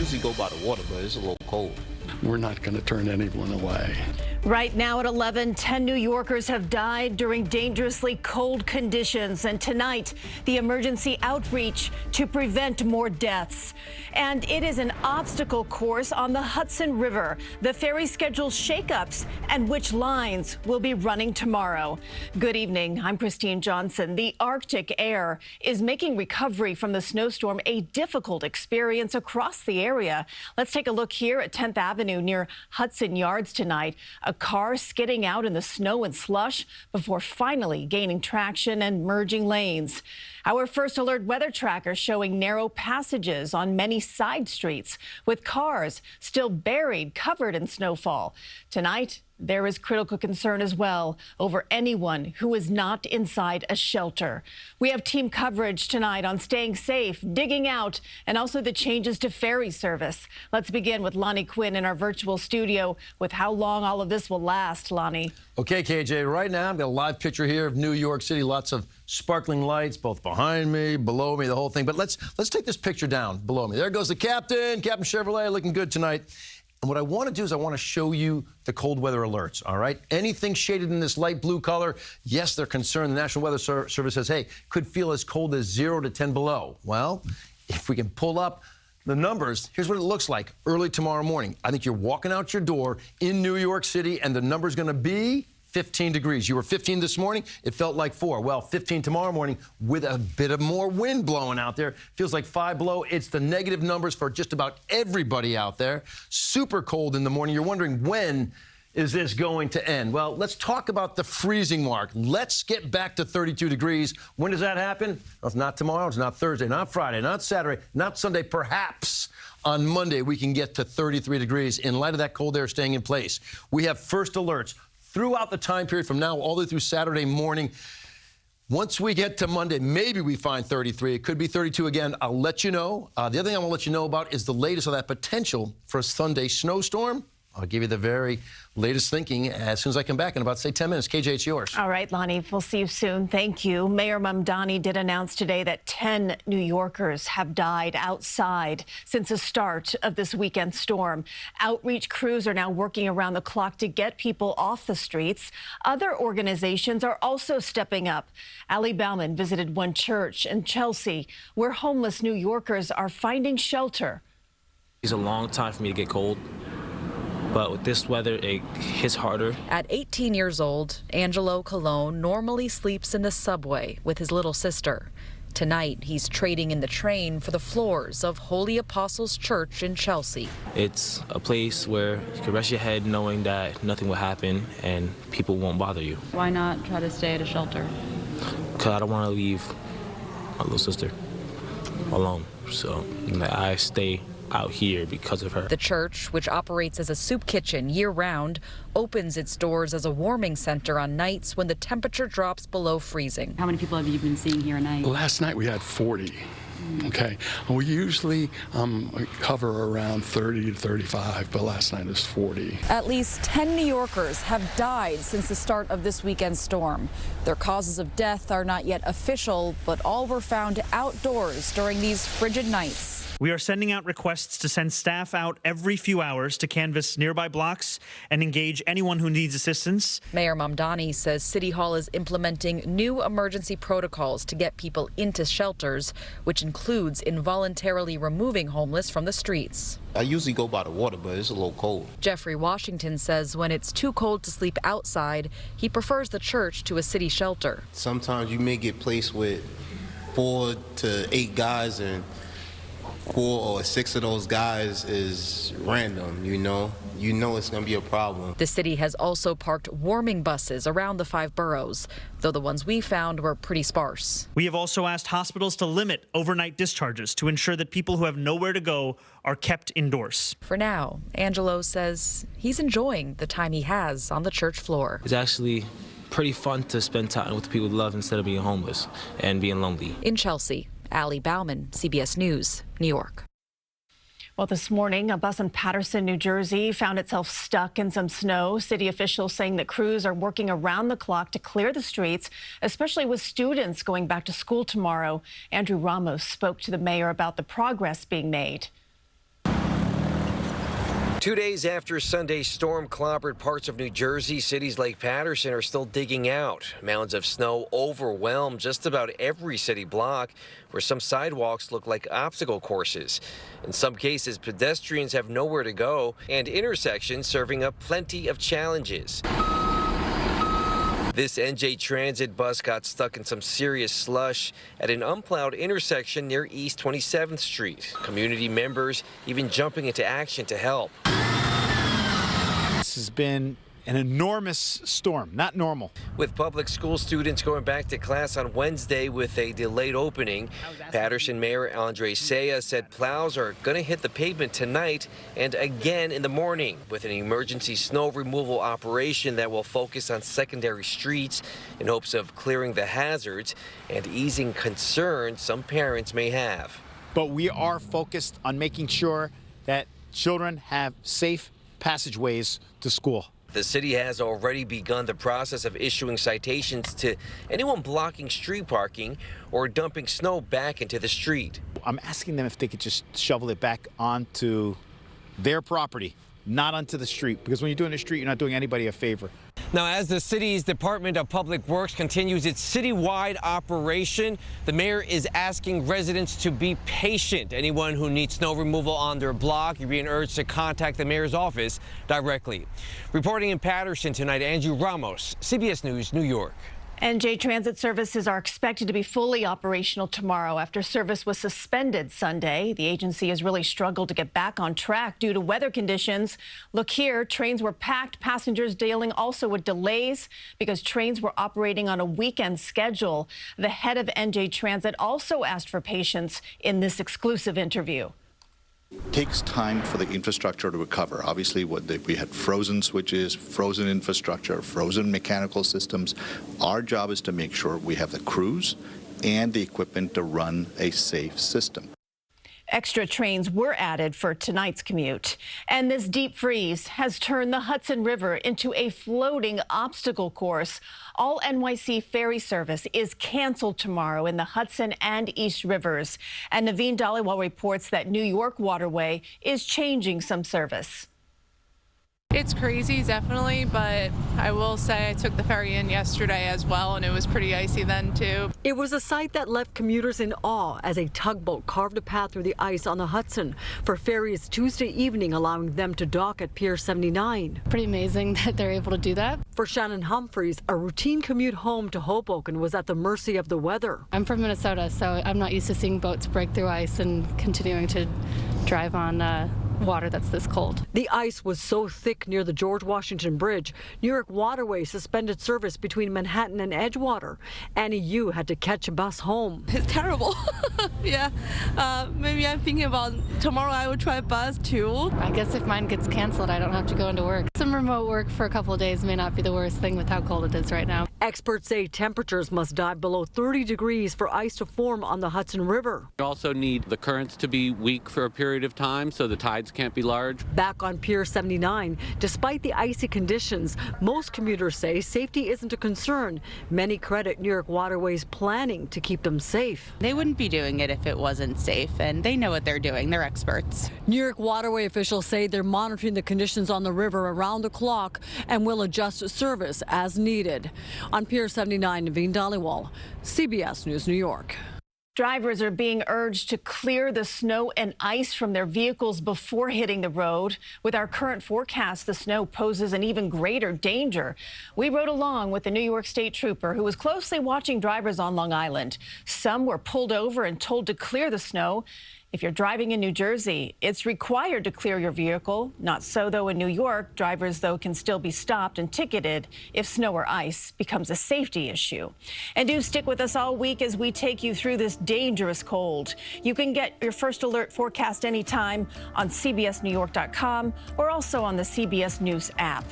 usually go by the water, but it's a little cold. We're not going to turn anyone away. Right now at 11, 10 New Yorkers have died during dangerously cold conditions. And tonight, the emergency outreach to prevent more deaths. And it is an obstacle course on the Hudson River. The ferry schedules shakeups and which lines will be running tomorrow. Good evening. I'm Christine Johnson. The Arctic air is making recovery from the snowstorm a difficult experience across the area. Let's take a look here at 10th Avenue near Hudson Yards tonight. A car skidding out in the snow and slush before finally gaining traction and merging lanes. Our first alert weather tracker showing narrow passages on many side streets with cars still buried, covered in snowfall. Tonight, there is critical concern as well over anyone who is not inside a shelter. We have team coverage tonight on staying safe, digging out, and also the changes to ferry service. Let's begin with Lonnie Quinn in our virtual studio with how long all of this will last. Lonnie. Okay, KJ, right now I've got a live picture here of New York City. Lots of sparkling lights, both behind me, below me, the whole thing. But let's take this picture down below me. There goes the Captain Chevrolet, looking good tonight. And what I want to do is I want to show you the cold weather alerts, all right? Anything shaded in this light blue color, yes, they're concerned. The National Weather Service says, hey, could feel as cold as 0 to 10 below. Well, if we can pull up the numbers, here's what it looks like early tomorrow morning. I think you're walking out your door in New York City, and the number's going to be 15 degrees. You were 15 this morning. It felt like 4. Well, 15 tomorrow morning with a bit of more wind blowing out there. Feels like 5 below. It's the negative numbers for just about everybody out there. Super cold in the morning. You're wondering, when is this going to end? Well, let's talk about the freezing mark. Let's get back to 32 degrees. When does that happen? Well, it's not tomorrow. It's not Thursday, not Friday, not Saturday, not Sunday. Perhaps on Monday we can get to 33 degrees in light of that cold air staying in place. We have first alerts throughout the time period from now all the way through Saturday morning. Once we get to Monday, maybe we find 33. It could be 32 again. I'll let you know. The other thing I want to let you know about is the latest of that potential for a Sunday snowstorm. I'll give you the very latest thinking as soon as I come back in about, say, 10 minutes. KJ, it's yours. All right, Lonnie, we'll see you soon. Thank you. Mayor Mamdani did announce today that 10 New Yorkers have died outside since the start of this weekend storm. Outreach crews are now working around the clock to get people off the streets. Other organizations are also stepping up. Ali Bauman visited one church in Chelsea where homeless New Yorkers are finding shelter. It's a long time for me to get cold. But with this weather, it hits harder. At 18 years old, Angelo Colon normally sleeps in the subway with his little sister. Tonight, he's trading in the train for the floors of Holy Apostles Church in Chelsea. It's a place where you can rest your head knowing that nothing will happen and people won't bother you. Why not try to stay at a shelter? Because I don't want to leave my little sister alone. So I stay out here because of her. The church, which operates as a soup kitchen year-round, opens its doors as a warming center on nights when the temperature drops below freezing. How many people have you been seeing here a night? Last night we had 40. Okay, we usually cover around 30 to 35, but last night was 40. At least 10 New Yorkers have died since the start of this weekend's storm. Their causes of death are not yet official, but all were found outdoors during these frigid nights. We are sending out requests to send staff out every few hours to canvass nearby blocks and engage anyone who needs assistance. Mayor Mamdani says City Hall is implementing new emergency protocols to get people into shelters, which includes involuntarily removing homeless from the streets. I usually go by the water, but it's a little cold. Jeffrey Washington says when it's too cold to sleep outside, he prefers the church to a city shelter. Sometimes you may get placed with 4 to 8 guys, and 4 or 6 of those guys is random, you know it's going to be a problem. The city has also parked warming buses around the 5 boroughs, though the ones we found were pretty sparse. We have also asked hospitals to limit overnight discharges to ensure that people who have nowhere to go are kept indoors. For now, Angelo says he's enjoying the time he has on the church floor. It's actually pretty fun to spend time with the people we love instead of being homeless and being lonely. In Chelsea, Ali Bauman, CBS News, New York. Well, this morning, a bus in Paterson, New Jersey, found itself stuck in some snow. City officials saying that crews are working around the clock to clear the streets, especially with students going back to school tomorrow. Andrew Ramos spoke to the mayor about the progress being made. 2 days after Sunday's storm clobbered parts of New Jersey, cities like Paterson are still digging out. Mounds of snow overwhelmed just about every city block, where some sidewalks look like obstacle courses. In some cases, pedestrians have nowhere to go, and intersections serving up plenty of challenges. This NJ Transit bus got stuck in some serious slush at an unplowed intersection near East 27th Street. Community members even jumping into action to help. This has been an enormous storm, not normal. With public school students going back to class on Wednesday with a delayed opening, Paterson Mayor Andre Saya said plows are going to hit the pavement tonight and again in the morning with an emergency snow removal operation that will focus on secondary streets in hopes of clearing the hazards and easing concerns some parents may have. But we are focused on making sure that children have safe passageways to school. The city has already begun the process of issuing citations to anyone blocking street parking or dumping snow back into the street. I'm asking them if they could just shovel it back onto their property, not onto the street, because when you're doing the street, you're not doing anybody a favor. Now, as the city's Department of Public Works continues its citywide operation, the mayor is asking residents to be patient. Anyone who needs snow removal on their block, you're being urged to contact the mayor's office directly. Reporting in Paterson tonight, Andrew Ramos, CBS News, New York. NJ Transit services are expected to be fully operational tomorrow after service was suspended Sunday. The agency has really struggled to get back on track due to weather conditions. Look here, trains were packed, passengers dealing also with delays because trains were operating on a weekend schedule. The head of NJ Transit also asked for patience in this exclusive interview. It takes time for the infrastructure to recover. Obviously, we had frozen switches, frozen infrastructure, frozen mechanical systems. Our job is to make sure we have the crews and the equipment to run a safe system. Extra trains were added for tonight's commute. And this deep freeze has turned the Hudson River into a floating obstacle course. All NYC ferry service is canceled tomorrow in the Hudson and East Rivers. And Naveen Dhaliwal reports that New York Waterway is changing some service. It's crazy, definitely, but I will say I took the ferry in yesterday as well, and it was pretty icy then, too. It was a sight that left commuters in awe as a tugboat carved a path through the ice on the Hudson for ferries Tuesday evening, allowing them to dock at Pier 79. Pretty amazing that they're able to do that. For Shannon Humphreys, a routine commute home to Hoboken was at the mercy of the weather. I'm from Minnesota, so I'm not used to seeing boats break through ice and continuing to drive on water that's this cold. The ice was so thick near the George Washington Bridge, New York Waterway suspended service between Manhattan and Edgewater. Annie Yu had to catch a bus home. It's terrible. Yeah, maybe I'm thinking about tomorrow I would try a bus too. I guess if mine gets canceled, I don't have to go into work. Some remote work for a couple of days may not be the worst thing with how cold it is right now. Experts say temperatures must dive below 30 degrees for ice to form on the Hudson River. You also need the currents to be weak for a period of time so the tides can't be large. Back on Pier 79, despite the icy conditions, most commuters say safety isn't a concern. Many credit New York Waterway's planning to keep them safe. They wouldn't be doing it if it wasn't safe, and they know what they're doing. They're experts. New York Waterway officials say they're monitoring the conditions on the river around the clock and will adjust service as needed. On Pier 79, Naveen Dhaliwal, CBS News, New York. Drivers are being urged to clear the snow and ice from their vehicles before hitting the road. With our current forecast, the snow poses an even greater danger. We rode along with the New York State Trooper who was closely watching drivers on Long Island. Some were pulled over and told to clear the snow. If you're driving in New Jersey, it's required to clear your vehicle. Not so, though, in New York. Drivers, though, can still be stopped and ticketed if snow or ice becomes a safety issue. And do stick with us all week as we take you through this dangerous cold. You can get your first alert forecast anytime on CBSNewYork.com or also on the CBS News app.